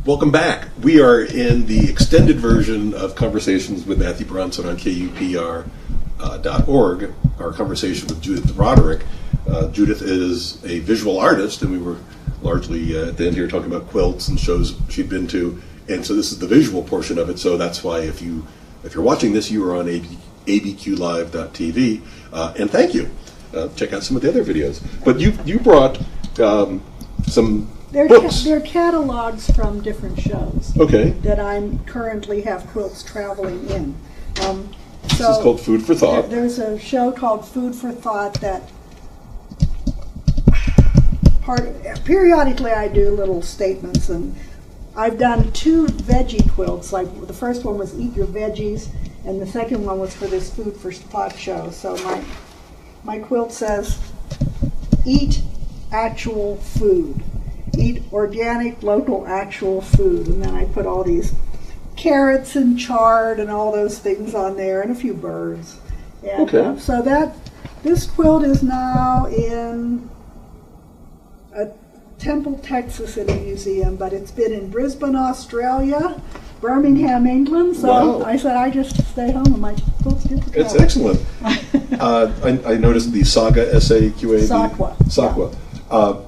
Welcome back. We are in the extended version of Conversations with Matthew Bronson on KUPR.org, our conversation with Judith Roderick. Judith is a visual artist, and we were largely at the end here talking about quilts and shows she'd been to, and so this is the visual portion of it, so that's why if you're watching this, you are on abqlive.tv, and thank you. Check out some of the other videos. But you brought some books. They're catalogs from different shows. Okay. That I currently have quilts traveling in. This is called Food for Thought. There's a show called Food for Thought that periodically I do little statements, and I've done 2 veggie quilts. Like the first one was Eat Your Veggies, and the second one was for this Food for Thought show. So my quilt says, eat actual food. Eat organic, local, actual food. And then I put all these carrots and chard and all those things on there, and a few birds. And, okay. So this quilt is now in Temple, Texas in a museum, but it's been in Brisbane, Australia, Birmingham, England, so wow. I said I just stay home and my quilts get to It's excellent. I noticed the Saga, S-A-Q-A. Sakwa. Yeah.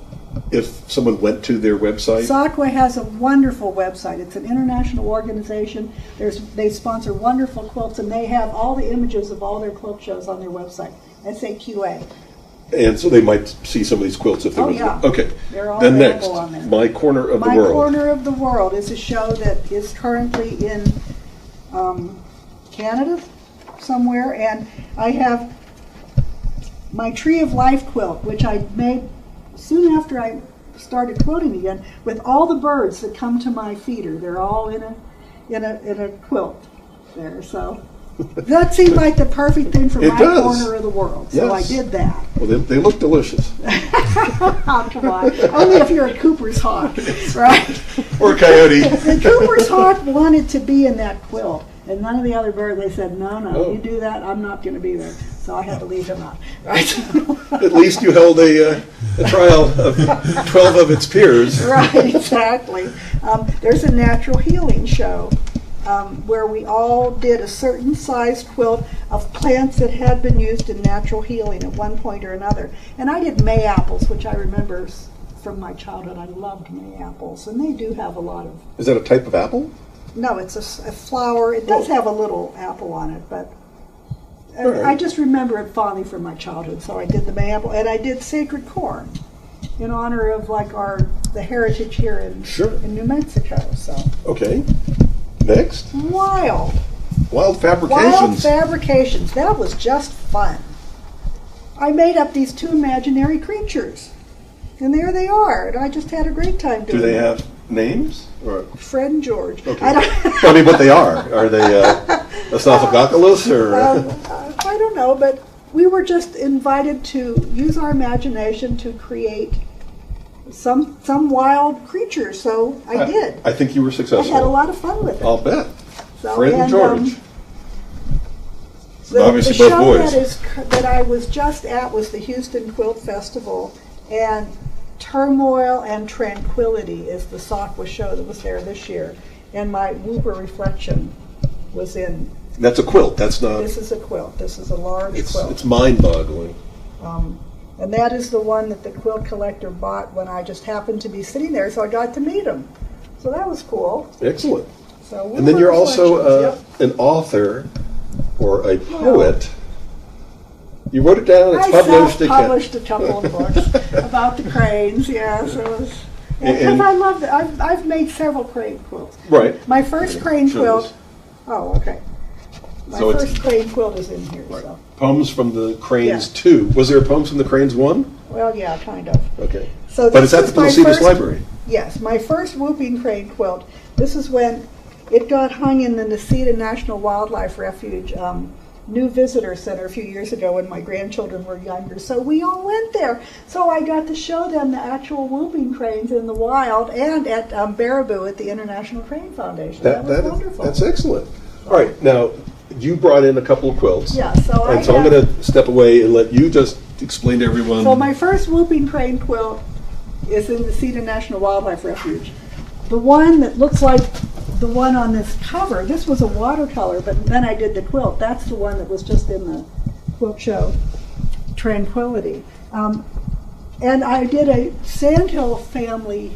If someone went to their website? Sakwa has a wonderful website. It's an international organization. They sponsor wonderful quilts, and they have all the images of all their quilt shows on their website, SAQA. And so they might see some of these quilts if they went yeah. to Okay. They're all then next, on there. My Corner of the My World. My Corner of the World is a show that is currently in Canada somewhere, and I have my Tree of Life quilt, which I made soon after I started quilting again, with all the birds that come to my feeder. They're all in a quilt there, so that seemed like the perfect thing for my corner of the world. So I did that. Well, they look delicious. Oh, come on. Only if you're a Cooper's Hawk, right? Or a coyote. The Cooper's Hawk wanted to be in that quilt, and none of the other birds, they said, no, you do that, I'm not going to be there. So I had to leave him out. Right? At least you held a trial of 12 of its peers. Right, exactly. There's a natural healing show where we all did a certain size quilt of plants that had been used in natural healing at one point or another. And I did May apples, which I remember from my childhood. I loved May apples, and they do have a lot of... Is that a type of apple? No, it's a flower. It does have a little apple on it, but right. I just remember it fondly from my childhood. So I did the May apple, and I did sacred corn in honor of the heritage here in New Mexico. So okay. Next. Wild Fabrications. That was just fun. I made up these 2 imaginary creatures, and there they are. And I just had a great time doing it. Do they have names? Or? Fred and George. Okay. I mean, what they are? Are they esophagoculus or? I don't know, but we were just invited to use our imagination to create some wild creature, so I did. I think you were successful. I had a lot of fun with it. I'll bet. So, Fred and George. The show that I was just at was the Houston Quilt Festival, and Turmoil and Tranquility is the Sakwa show that was there this year, and my Whooper Reflection was in. That's a quilt. That's not. This is a quilt. This is a large quilt. It's mind-boggling. And that is the one that the quilt collector bought when I just happened to be sitting there, so I got to meet him. So that was cool. Excellent. So and then you're also an author or a poet. You wrote it down. It's self-published a couple of books about the cranes. Yes, it was. Because I loved it. I've made several crane quilts. Right. My first crane quilt. Oh, okay. My first crane quilt is in here. Right. So. Poems from the Cranes 2. Was there Poems from the Cranes 1? Well, yeah, kind of. Okay. So but it's at the Placitas Library. Yes, my first whooping crane quilt. This is when it got hung in the Necedah National Wildlife Refuge new visitor center a few years ago when my grandchildren were younger. So we all went there. So I got to show them the actual whooping cranes in the wild and at Baraboo at the International Crane Foundation. That was wonderful. That's excellent. All right, now you brought in a couple of quilts. Yeah, so I'm going to step away and let you just explain to everyone. So my first whooping crane quilt is in the Necedah National Wildlife Refuge. The one that looks like the one on this cover, this was a watercolor, but then I did the quilt. That's the one that was just in the quilt show, Tranquility. And I did a Sandhill family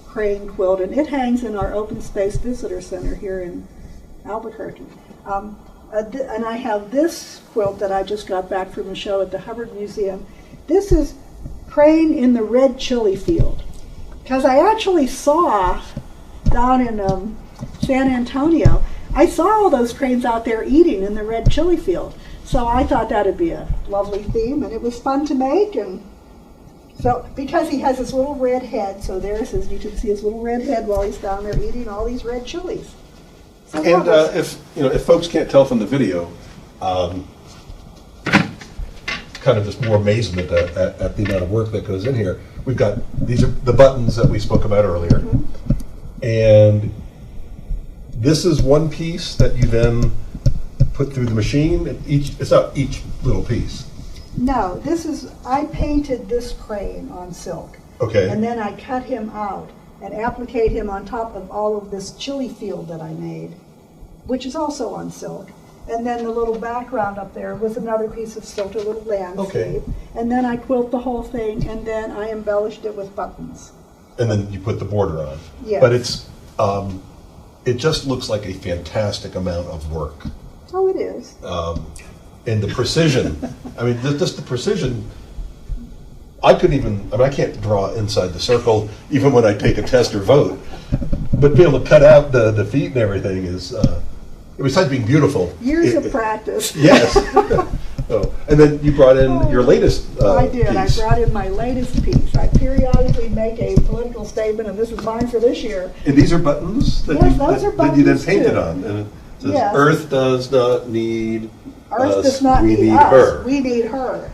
crane quilt, and it hangs in our open space visitor center here in Albuquerque. And I have this quilt that I just got back from a show at the Hubbard Museum. This is crane in the red chili field. Because I actually saw down in San Antonio, I saw all those cranes out there eating in the red chili field. So I thought that'd be a lovely theme, and it was fun to make. And so, because he has his little red head, so there's his, you can see his little red head while he's down there eating all these red chilies. So and if folks can't tell from the video, kind of just more amazement at the amount of work that goes in here. We've got, these are the buttons that we spoke about earlier. Mm-hmm. And this is one piece that you then put through the machine. It's not each little piece. No, this is, I painted this crane on silk. Okay. And then I cut him out and appliqued him on top of all of this chili field that I made, which is also on silk. And then the little background up there was another piece of silk, a little landscape. Okay. And then I quilt the whole thing, and then I embellished it with buttons. And then you put the border on. Yes. But it's, it just looks like a fantastic amount of work. Oh, it is. And the precision, I mean, just the precision, I can't draw inside the circle even when I take a test or vote. But being able to cut out the feet and everything is, besides being beautiful. Years of practice. Yes. Oh, and then you brought in your latest I did. piece. I brought in my latest piece. I periodically make a political statement, and this is mine for this year. And these are buttons that, yes, those are that you then buttons, painted too. on. And it says, Yes. Earth does not need Earth us, does not we need need us. her. We need her.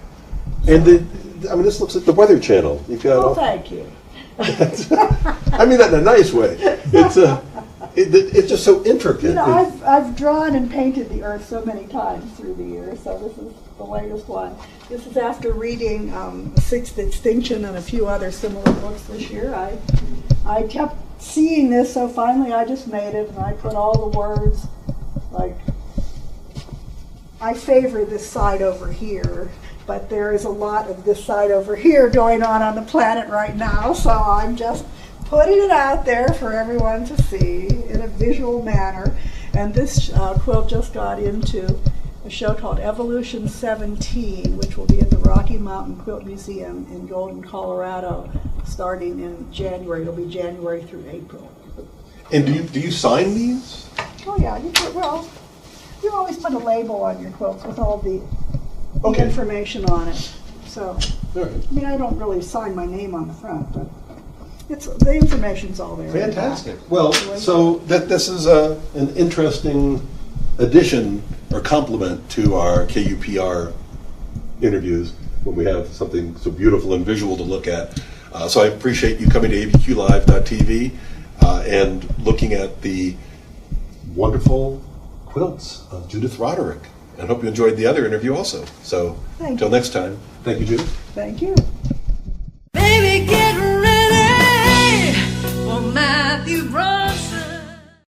And this looks like the Weather Channel. You've got Oh, thank you. I mean that in a nice way. It's just so intricate. You know, I've drawn and painted the Earth so many times through the years, so this is the latest one. This is after reading Sixth Extinction and a few other similar books this year. I kept seeing this, so finally I just made it, and I put all the words, like, I favor this side over here, but there is a lot of this side over here going on the planet right now, so I'm just putting it out there for everyone to see in a visual manner. And this quilt just got into a show called Evolution 17, which will be at the Rocky Mountain Quilt Museum in Golden, Colorado, starting in January. It'll be January through April. And do you sign these? Oh yeah, you always put a label on your quilts with all the Okay. information on it. So, All right. I mean, I don't really sign my name on the front, but the information's all there. Fantastic. Well, so this is an interesting addition or complement to our KUPR interviews when we have something so beautiful and visual to look at. So I appreciate you coming to abqlive.tv and looking at the wonderful quilts of Judith Roderick. And hope you enjoyed the other interview also. So until next time, thank you, Judith. Thank you.